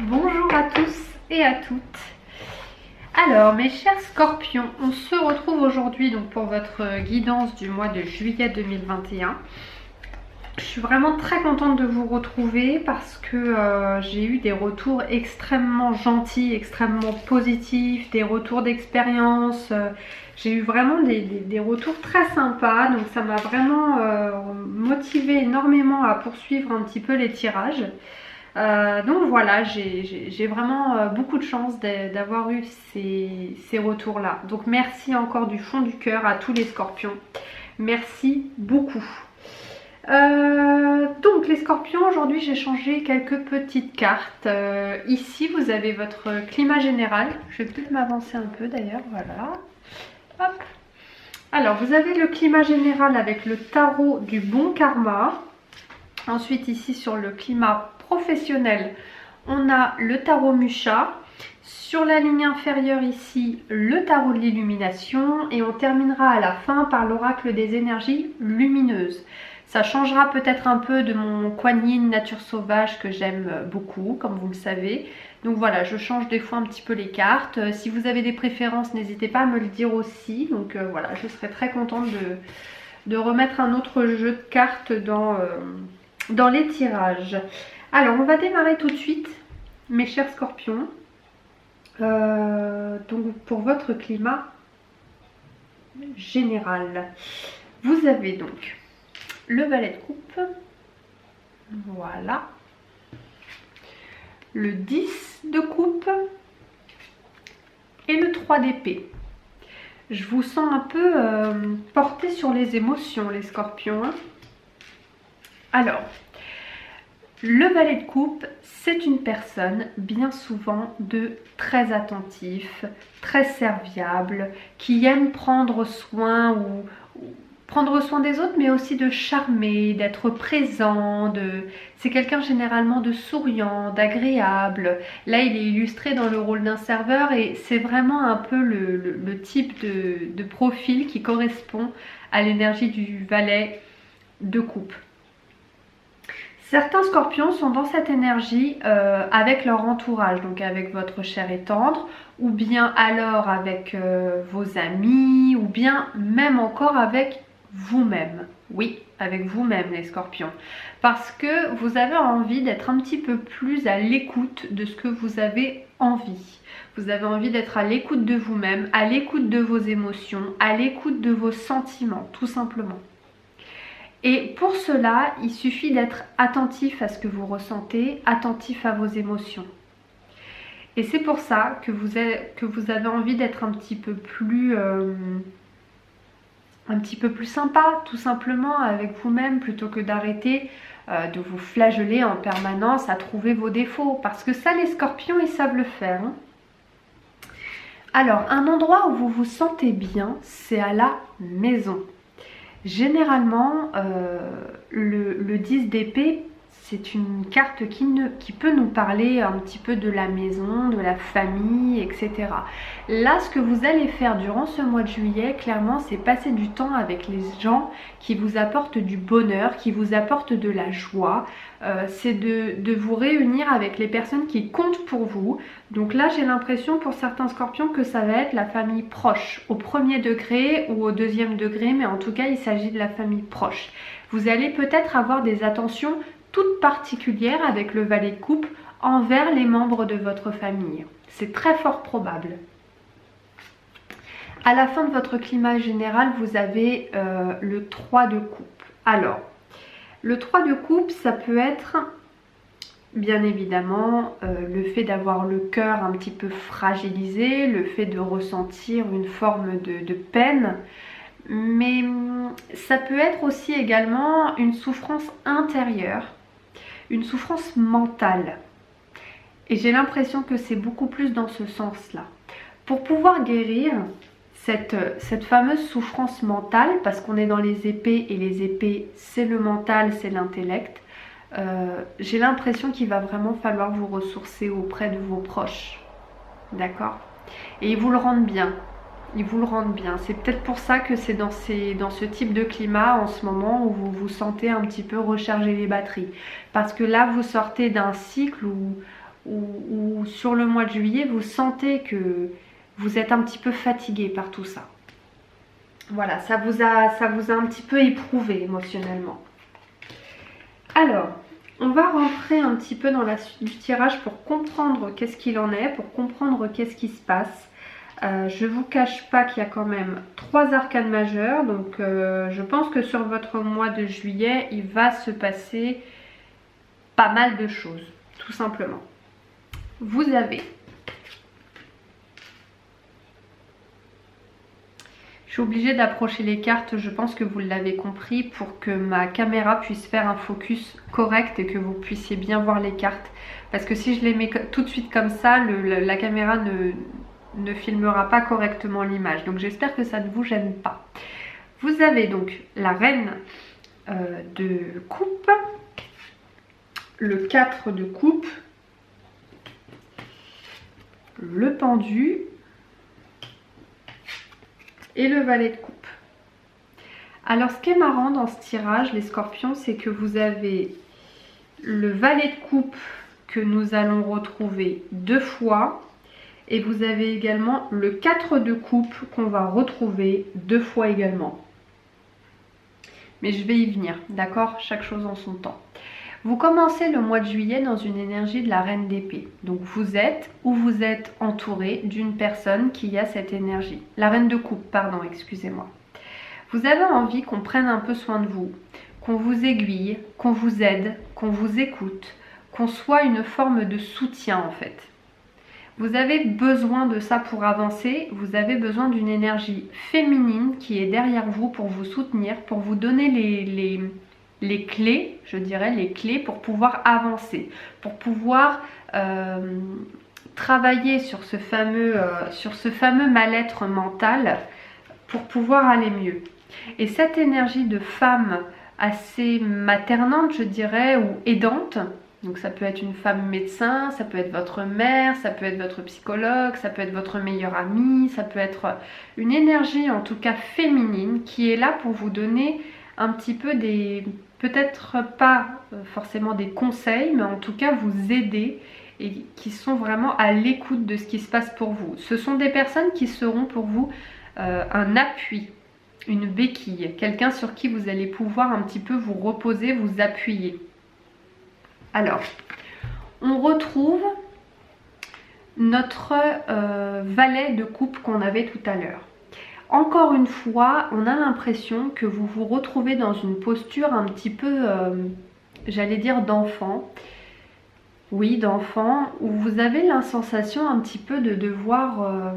Bonjour à tous et à toutes. Alors mes chers scorpions, on se retrouve aujourd'hui donc pour votre guidance du mois de juillet 2021. Je suis vraiment très contente de vous retrouver parce que j'ai eu des retours extrêmement gentils, extrêmement positifs, des retours d'expérience. J'ai eu vraiment des retours très sympas, donc ça m'a vraiment motivé énormément à poursuivre un petit peu les tirages. Donc voilà, j'ai vraiment beaucoup de chance d'avoir eu ces retours-là. Donc merci encore du fond du cœur à tous les scorpions. Merci beaucoup. Donc les scorpions, aujourd'hui j'ai changé quelques petites cartes. Ici vous avez votre climat général. Je vais peut-être m'avancer un peu d'ailleurs, voilà. Hop. Alors vous avez le climat général avec le tarot du bon karma. Ensuite ici sur le climat professionnel, on a le tarot Musha. Sur la ligne inférieure ici, le tarot de l'illumination. Et on terminera à la fin par l'oracle des énergies lumineuses. Ça changera peut-être un peu de mon Kuan Yin nature sauvage que j'aime beaucoup, comme vous le savez. Donc voilà, je change des fois un petit peu les cartes. Si vous avez des préférences, n'hésitez pas à me le dire aussi. Donc voilà, je serais très contente de remettre un autre jeu de cartes dans les tirages. Alors, on va démarrer tout de suite, mes chers scorpions. Donc, pour votre climat général, vous avez donc le valet de coupe, voilà, le 10 de coupe et le 3 d'épée. Je vous sens un peu porté sur les émotions, les scorpions. Alors, le valet de coupe, c'est une personne bien souvent de très attentif, très serviable, qui aime prendre soin prendre soin des autres, mais aussi de charmer, d'être présent. C'est quelqu'un généralement de souriant, d'agréable. Là, il est illustré dans le rôle d'un serveur et c'est vraiment un peu le type de profil qui correspond à l'énergie du valet de coupe. Certains scorpions sont dans cette énergie avec leur entourage, donc avec votre cher et tendre, ou bien alors avec vos amis, ou bien même encore avec vous-même. Oui, avec vous-même les scorpions. Parce que vous avez envie d'être un petit peu plus à l'écoute de ce que vous avez envie. Vous avez envie d'être à l'écoute de vous-même, à l'écoute de vos émotions, à l'écoute de vos sentiments, tout simplement. Et pour cela, il suffit d'être attentif à ce que vous ressentez, attentif à vos émotions. Et c'est pour ça que vous avez envie d'être un petit peu plus sympa, tout simplement, avec vous-même, plutôt que d'arrêter de vous flageller en permanence à trouver vos défauts. Parce que ça, les scorpions, ils savent le faire. Hein. Alors, un endroit où vous vous sentez bien, c'est à la maison. Généralement, le 10 d'épée, c'est une carte qui peut nous parler un petit peu de la maison, de la famille, etc. Là, ce que vous allez faire durant ce mois de juillet, clairement, c'est passer du temps avec les gens qui vous apportent du bonheur, qui vous apportent de la joie. C'est de vous réunir avec les personnes qui comptent pour vous. Donc là, j'ai l'impression pour certains scorpions que ça va être la famille proche, au premier degré ou au deuxième degré, mais en tout cas, il s'agit de la famille proche. Vous allez peut-être avoir des attentions toute particulière avec le valet de coupe envers les membres de votre famille. C'est très fort probable. À la fin de votre climat général, vous avez le 3 de coupe. Alors, le 3 de coupe, ça peut être bien évidemment le fait d'avoir le cœur un petit peu fragilisé, le fait de ressentir une forme de peine. Mais ça peut être aussi également une souffrance intérieure, une souffrance mentale. Et j'ai l'impression que c'est beaucoup plus dans ce sens-là. Pour pouvoir guérir cette fameuse souffrance mentale, parce qu'on est dans les épées, et les épées, c'est le mental, c'est l'intellect, j'ai l'impression qu'il va vraiment falloir vous ressourcer auprès de vos proches. D'accord ? Et ils vous le rendent bien. Ils vous le rendent bien. C'est peut-être pour ça que c'est dans ce type de climat en ce moment où vous vous sentez un petit peu recharger les batteries. Parce que là, vous sortez d'un cycle ou sur le mois de juillet, vous sentez que vous êtes un petit peu fatigué par tout ça. Voilà, ça vous a un petit peu éprouvé émotionnellement. Alors, on va rentrer un petit peu dans la suite du tirage pour comprendre qu'est-ce qu'il en est, pour comprendre qu'est-ce qui se passe. Je ne vous cache pas qu'il y a quand même 3 arcanes majeures, donc je pense que sur votre mois de juillet, il va se passer pas mal de choses, tout simplement. Vous avez... Je suis obligée d'approcher les cartes, je pense que vous l'avez compris, pour que ma caméra puisse faire un focus correct et que vous puissiez bien voir les cartes. Parce que si je les mets tout de suite comme ça, la caméra ne filmera pas correctement l'image. Donc j'espère que ça ne vous gêne pas. Vous avez donc la reine de coupe, le 4 de coupe, le pendu et le valet de coupe. Alors ce qui est marrant dans ce tirage, les scorpions, c'est que vous avez le valet de coupe que nous allons retrouver 2 fois. Et vous avez également le 4 de coupe qu'on va retrouver 2 fois également. Mais je vais y venir, d'accord? Chaque chose en son temps. Vous commencez le mois de juillet dans une énergie de la reine d'épée. Donc vous êtes entouré d'une personne qui a cette énergie. La reine de coupe, pardon, excusez-moi. Vous avez envie qu'on prenne un peu soin de vous, qu'on vous aiguille, qu'on vous aide, qu'on vous écoute, qu'on soit une forme de soutien en fait. Vous avez besoin de ça pour avancer, vous avez besoin d'une énergie féminine qui est derrière vous pour vous soutenir, pour vous donner les clés, je dirais, les clés pour pouvoir avancer, pour pouvoir travailler sur ce fameux mal-être mental pour pouvoir aller mieux. Et cette énergie de femme assez maternante, je dirais, ou aidante, donc ça peut être une femme médecin, ça peut être votre mère, ça peut être votre psychologue, ça peut être votre meilleure amie, ça peut être une énergie en tout cas féminine qui est là pour vous donner un petit peu des, peut-être pas forcément des conseils, mais en tout cas vous aider et qui sont vraiment à l'écoute de ce qui se passe pour vous. Ce sont des personnes qui seront pour vous un appui, une béquille, quelqu'un sur qui vous allez pouvoir un petit peu vous reposer, vous appuyer. Alors, on retrouve notre valet de coupe qu'on avait tout à l'heure. Encore une fois, on a l'impression que vous vous retrouvez dans une posture un petit peu, j'allais dire d'enfant. Oui, d'enfant, où vous avez la sensation un petit peu de devoir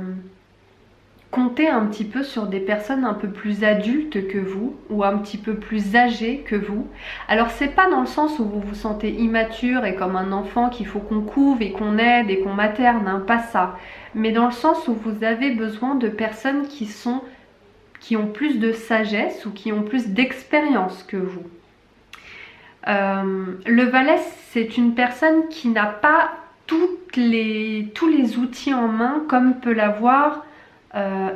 compter un petit peu sur des personnes un peu plus adultes que vous ou un petit peu plus âgées que vous. Alors c'est pas dans le sens où vous vous sentez immature et comme un enfant qu'il faut qu'on couve et qu'on aide et qu'on materne, hein, pas ça. Mais dans le sens où vous avez besoin de personnes qui ont plus de sagesse ou qui ont plus d'expérience que vous. Le valet, c'est une personne qui n'a pas tous les outils en main comme peut l'avoir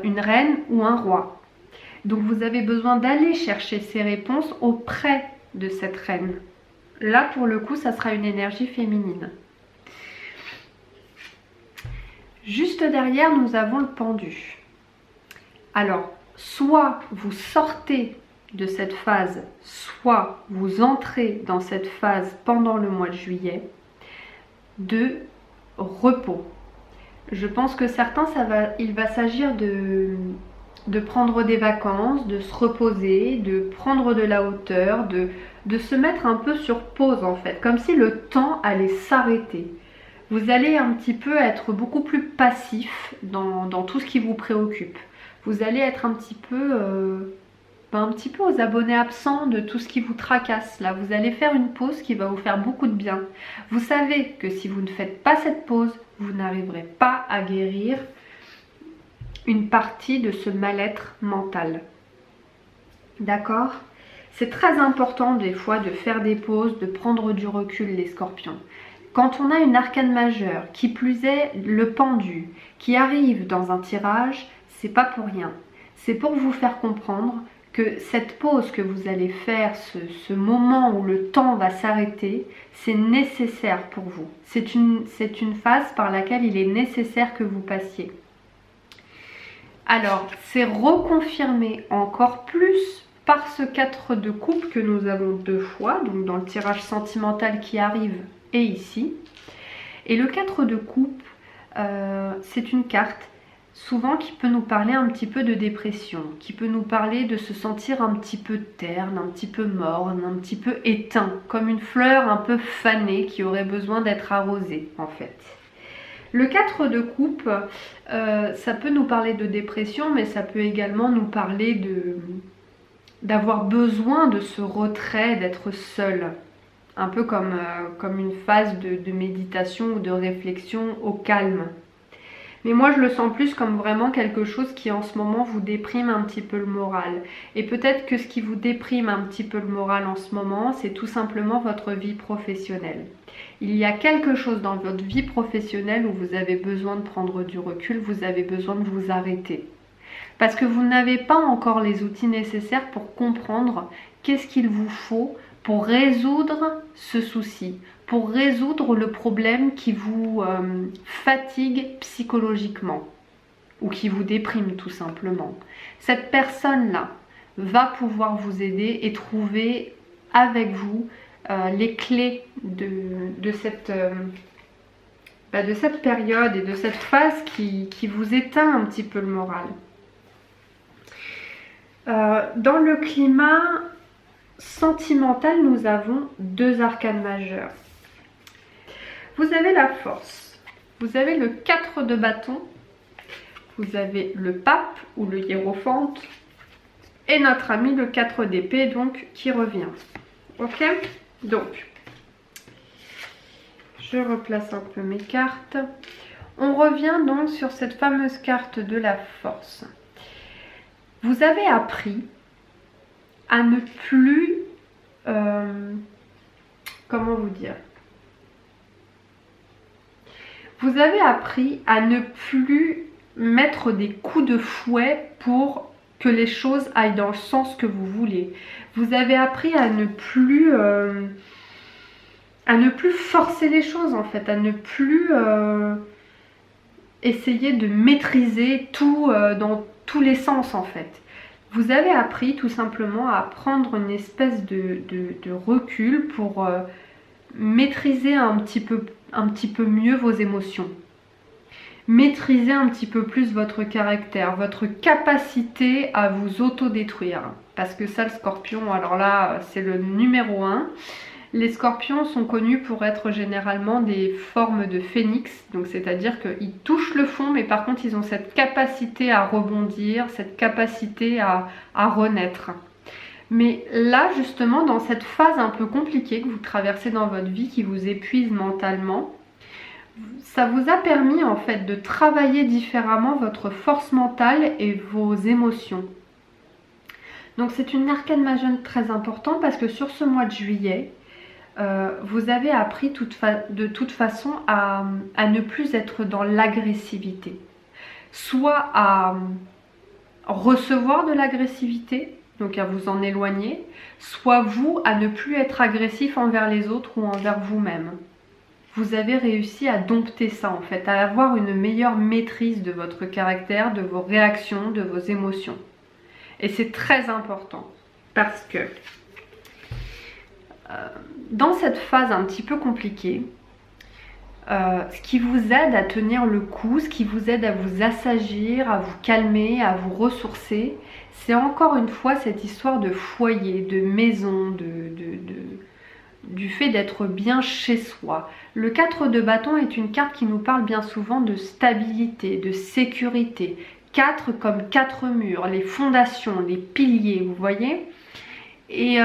une reine ou un roi. Donc vous avez besoin d'aller chercher ces réponses auprès de cette reine. Là pour le coup ça sera une énergie féminine. Juste derrière nous avons le pendu. Alors soit vous sortez de cette phase, soit vous entrez dans cette phase pendant le mois de juillet de repos. Je pense que certains, il va s'agir de prendre des vacances, de se reposer, de prendre de la hauteur, de se mettre un peu sur pause en fait, comme si le temps allait s'arrêter. Vous allez un petit peu être beaucoup plus passif dans tout ce qui vous préoccupe. Vous allez être un petit peu aux abonnés absents de tout ce qui vous tracasse. Là, vous allez faire une pause qui va vous faire beaucoup de bien. Vous savez que si vous ne faites pas cette pause, vous n'arriverez pas à guérir une partie de ce mal-être mental. D'accord ? C'est très important des fois de faire des pauses, de prendre du recul les scorpions. Quand on a une arcane majeure, qui plus est le pendu, qui arrive dans un tirage, c'est pas pour rien. C'est pour vous faire comprendre que cette pause que vous allez faire, ce moment où le temps va s'arrêter, c'est nécessaire pour vous. C'est une phase par laquelle il est nécessaire que vous passiez. Alors, c'est reconfirmé encore plus par ce 4 de coupe que nous avons 2 fois, donc dans le tirage sentimental qui arrive et ici. Et le 4 de coupe, c'est une carte souvent qui peut nous parler un petit peu de dépression, qui peut nous parler de se sentir un petit peu terne, un petit peu morne, un petit peu éteint, comme une fleur un peu fanée qui aurait besoin d'être arrosée en fait. Le 4 de coupe, ça peut nous parler de dépression, mais ça peut également nous parler d'avoir besoin de ce retrait, d'être seul. Un peu comme une phase de méditation ou de réflexion au calme. Mais moi je le sens plus comme vraiment quelque chose qui en ce moment vous déprime un petit peu le moral. Et peut-être que ce qui vous déprime un petit peu le moral en ce moment, c'est tout simplement votre vie professionnelle. Il y a quelque chose dans votre vie professionnelle où vous avez besoin de prendre du recul, vous avez besoin de vous arrêter. Parce que vous n'avez pas encore les outils nécessaires pour comprendre qu'est-ce qu'il vous faut pour résoudre ce souci, pour résoudre le problème qui vous fatigue psychologiquement ou qui vous déprime tout simplement. Cette personne-là va pouvoir vous aider et trouver avec vous les clés de cette période et de cette phase qui vous éteint un petit peu le moral. Dans le climat sentimental, nous avons 2 arcanes majeurs. Vous avez la force, vous avez le 4 de bâton, vous avez le pape ou le hiérophante et notre ami le 4 d'épée donc qui revient. Ok, donc je replace un peu mes cartes. On revient donc sur cette fameuse carte de la force. Vous avez appris à ne plus, comment vous dire, vous avez appris à ne plus mettre des coups de fouet pour que les choses aillent dans le sens que vous voulez. Vous avez appris à ne plus forcer les choses en fait, à ne plus essayer de maîtriser tout dans tous les sens en fait. Vous avez appris tout simplement à prendre une espèce de recul pour maîtriser un petit peu mieux vos émotions. Maîtriser un petit peu plus votre caractère, votre capacité à vous autodétruire. Parce que ça, le scorpion, alors là, c'est le numéro 1. Les scorpions sont connus pour être généralement des formes de phénix, donc c'est-à-dire qu'ils touchent le fond, mais par contre ils ont cette capacité à rebondir, cette capacité à renaître. Mais là justement, dans cette phase un peu compliquée que vous traversez dans votre vie, qui vous épuise mentalement, ça vous a permis en fait de travailler différemment votre force mentale et vos émotions. Donc c'est une arcane majeure très importante parce que sur ce mois de juillet, vous avez appris de toute façon à ne plus être dans l'agressivité. Soit à recevoir de l'agressivité, donc à vous en éloigner, soit vous à ne plus être agressif envers les autres ou envers vous-même. Vous avez réussi à dompter ça en fait, à avoir une meilleure maîtrise de votre caractère, de vos réactions, de vos émotions. Et c'est très important parce que dans cette phase un petit peu compliquée, ce qui vous aide à tenir le coup, ce qui vous aide à vous assagir, à vous calmer, à vous ressourcer, c'est encore une fois cette histoire de foyer, de maison, du fait d'être bien chez soi. Le 4 de bâton est une carte qui nous parle bien souvent de stabilité, de sécurité. 4 comme 4 murs, les fondations, les piliers, vous voyez ? Et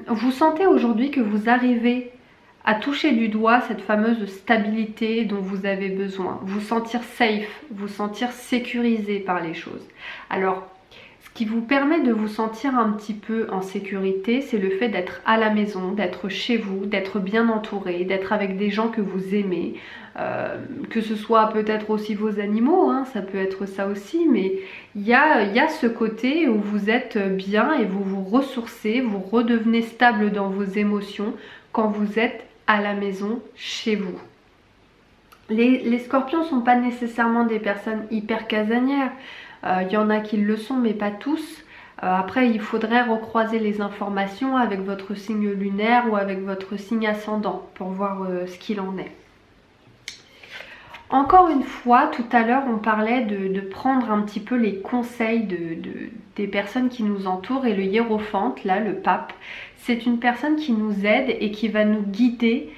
vous sentez aujourd'hui que vous arrivez à toucher du doigt cette fameuse stabilité dont vous avez besoin. Vous sentir safe, vous sentir sécurisé par les choses. Alors, ce qui vous permet de vous sentir un petit peu en sécurité, c'est le fait d'être à la maison, d'être chez vous, d'être bien entouré, d'être avec des gens que vous aimez, que ce soit peut-être aussi vos animaux, hein, ça peut être ça aussi, mais il y a ce côté où vous êtes bien et vous vous ressourcez, vous redevenez stable dans vos émotions quand vous êtes à la maison, chez vous. Les scorpions ne sont pas nécessairement des personnes hyper casanières. Il y en a qui le sont, mais pas tous. Après, il faudrait recroiser les informations avec votre signe lunaire ou avec votre signe ascendant pour voir ce qu'il en est. Encore une fois, tout à l'heure, on parlait de prendre un petit peu les conseils des personnes qui nous entourent. Et le hiérophante, là, le pape, c'est une personne qui nous aide et qui va nous guider,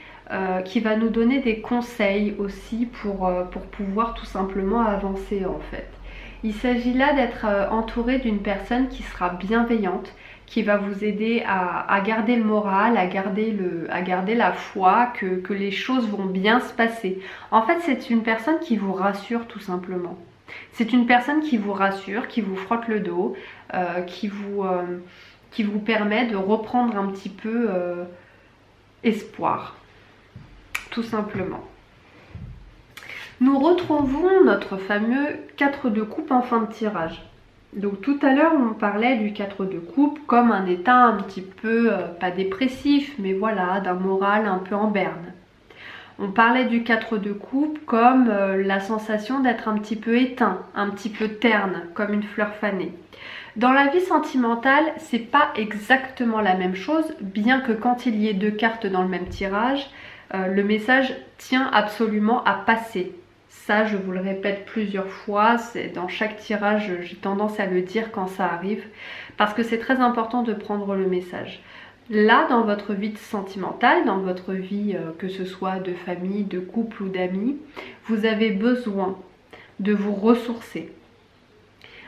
qui va nous donner des conseils aussi pour pouvoir tout simplement avancer en fait. Il s'agit là d'être entouré d'une personne qui sera bienveillante, qui va vous aider à garder le moral, à garder la foi, que les choses vont bien se passer. En fait, c'est une personne qui vous rassure tout simplement. C'est une personne qui vous rassure, qui vous frotte le dos, qui vous permet de reprendre un petit peu espoir, tout simplement. Nous retrouvons notre fameux 4 de coupe en fin de tirage. Donc tout à l'heure on parlait du 4 de coupe comme un état un petit peu, pas dépressif, mais voilà, d'un moral un peu en berne. On parlait du 4 de coupe comme la sensation d'être un petit peu éteint, un petit peu terne, comme une fleur fanée. Dans la vie sentimentale, c'est pas exactement la même chose, bien que quand il y ait 2 cartes dans le même tirage, le message tient absolument à passer. Ça, je vous le répète plusieurs fois, dans chaque tirage, j'ai tendance à le dire quand ça arrive, parce que c'est très important de prendre le message. Là, dans votre vie sentimentale, dans votre vie, que ce soit de famille, de couple ou d'amis, vous avez besoin de vous ressourcer.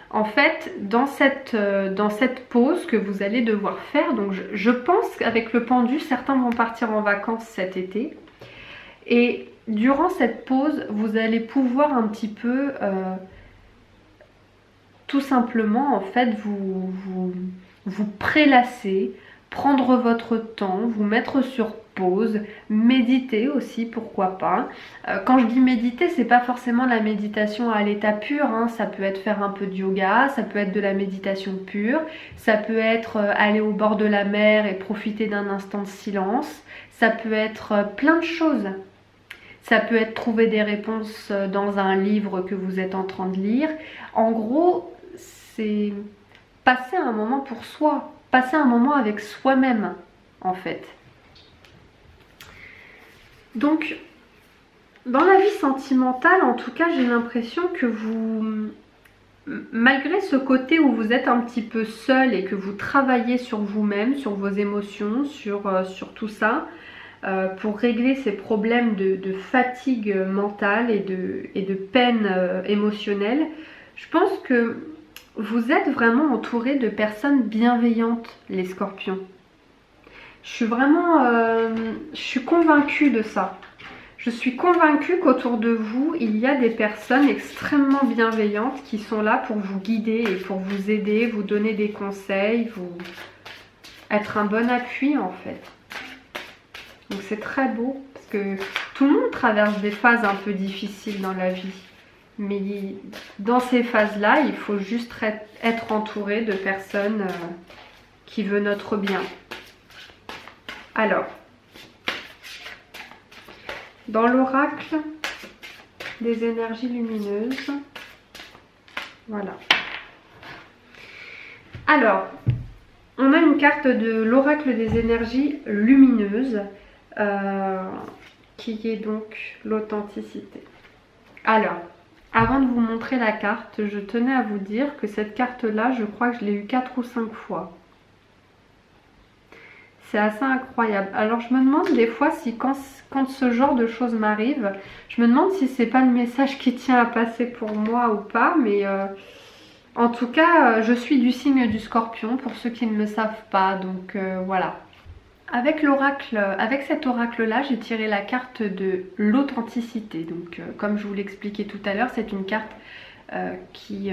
En fait, dans cette pause que vous allez devoir faire, donc je pense qu'avec le pendu, certains vont partir en vacances cet été. Et durant cette pause, vous allez pouvoir un petit peu, tout simplement, en fait, vous prélasser, prendre votre temps, vous mettre sur pause, méditer aussi, pourquoi pas. Quand je dis méditer, c'est pas forcément la méditation à l'état pur, hein. Ça peut être faire un peu de yoga, ça peut être de la méditation pure, ça peut être aller au bord de la mer et profiter d'un instant de silence, ça peut être plein de choses. Ça peut être trouver des réponses dans un livre que vous êtes en train de lire. En gros, c'est passer un moment pour soi, passer un moment avec soi-même, en fait. Donc, dans la vie sentimentale, en tout cas, j'ai l'impression que vous, malgré ce côté où vous êtes un petit peu seul et que vous travaillez sur vous-même, sur vos émotions, sur tout ça, pour régler ces problèmes de fatigue mentale et de peine émotionnelle, je pense que vous êtes vraiment entouré de personnes bienveillantes, les scorpions. Je suis convaincue de ça. Je suis convaincue qu'autour de vous, il y a des personnes extrêmement bienveillantes qui sont là pour vous guider et pour vous aider, vous donner des conseils, être un bon appui en fait. Donc c'est très beau parce que tout le monde traverse des phases un peu difficiles dans la vie. Mais dans ces phases-là, il faut juste être entouré de personnes qui veulent notre bien. Alors, dans l'oracle des énergies lumineuses, voilà. Alors, on a une carte de l'oracle des énergies lumineuses qui est donc l'authenticité. Alors, avant de vous montrer la carte, je tenais à vous dire que cette carte-là, je crois que je l'ai eue 4 ou 5 fois. C'est assez incroyable. Alors je me demande des fois si quand ce genre de choses m'arrive, je me demande si c'est pas le message qui tient à passer pour moi ou pas, mais en tout cas, je suis du signe du Scorpion pour ceux qui ne le savent pas, donc voilà. Avec cet oracle-là, j'ai tiré la carte de l'authenticité. Donc, comme je vous l'expliquais tout à l'heure, c'est une carte qui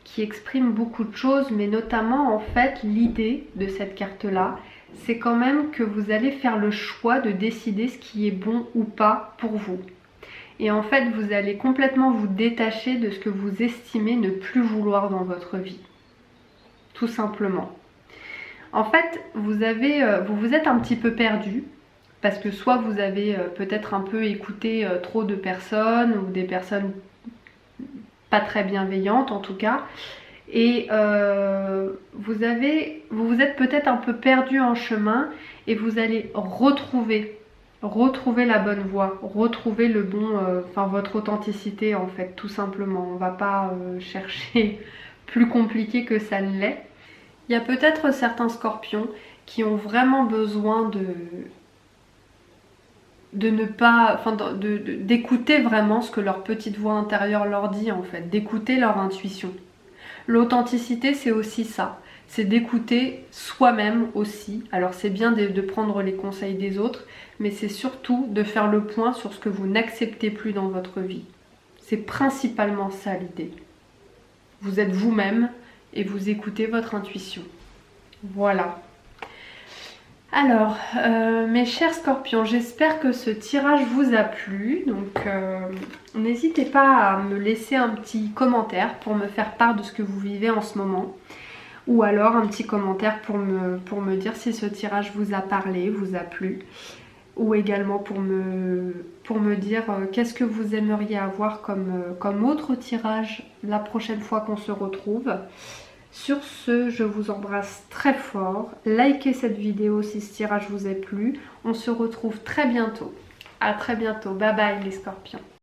qui exprime beaucoup de choses, mais notamment en fait l'idée de cette carte-là, c'est quand même que vous allez faire le choix de décider ce qui est bon ou pas pour vous. Et en fait, vous allez complètement vous détacher de ce que vous estimez ne plus vouloir dans votre vie. Tout simplement. En fait, vous vous êtes un petit peu perdu, parce que soit vous avez peut-être un peu écouté trop de personnes, ou des personnes pas très bienveillantes en tout cas, et vous vous êtes peut-être un peu perdu en chemin, et vous allez retrouver la bonne voie, retrouver le bon, votre authenticité en fait, tout simplement. On va pas chercher plus compliqué que ça ne l'est. Il y a peut-être certains scorpions qui ont vraiment besoin de ne pas, d'écouter vraiment ce que leur petite voix intérieure leur dit en fait, d'écouter leur intuition. L'authenticité, c'est aussi ça, c'est d'écouter soi-même aussi. Alors c'est bien de prendre les conseils des autres, mais c'est surtout de faire le point sur ce que vous n'acceptez plus dans votre vie. C'est principalement ça l'idée. Vous êtes vous-même et vous écoutez votre intuition. Voilà. Alors, mes chers scorpions, j'espère que ce tirage vous a plu. Donc, n'hésitez pas à me laisser un petit commentaire pour me faire part de ce que vous vivez en ce moment. Ou alors un petit commentaire pour me dire si ce tirage vous a parlé, vous a plu. Ou également pour me dire qu'est-ce que vous aimeriez avoir comme autre tirage la prochaine fois qu'on se retrouve. Sur ce, je vous embrasse très fort. Likez cette vidéo si ce tirage vous a plu. On se retrouve très bientôt. À très bientôt. Bye bye les scorpions.